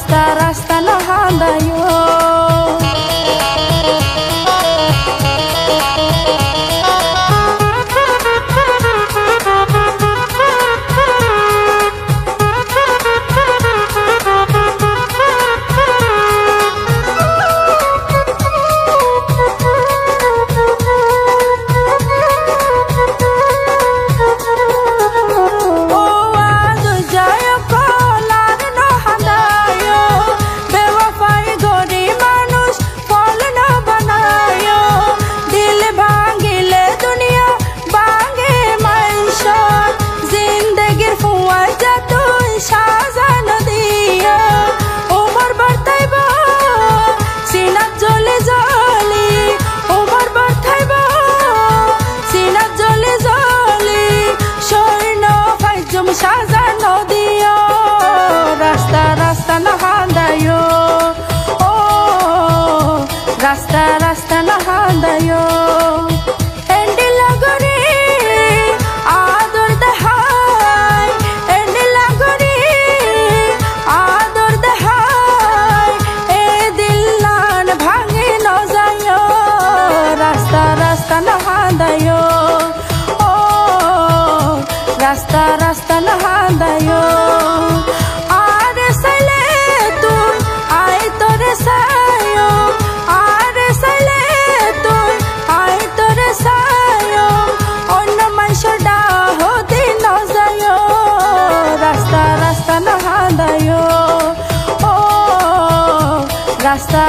rasta rasta no handayo. সাজানো দিও রাস্তা রাস্তা না হান্দায়ো, ও রাস্তা রাস্তা না হান্দায়ো। এন্ডি লাগরে আদর দেহাই, এন্ডি লাগরে আদর দেহাই, এ দিলান ভাঙে ন যায়ো রাস্তা রাস্তা না হান্দায়ো, ও রাস্তা রাস্তা না হান্দায়ো। আরে সাইলে তুই আই তোরে সায়ো, আরে সাইলে তুই আই তোরে সায়ো, অন্য মানুষের ডাহতে ন যায়ো রাস্তা রাস্তা না হান্দায়ো, ও রাস্তা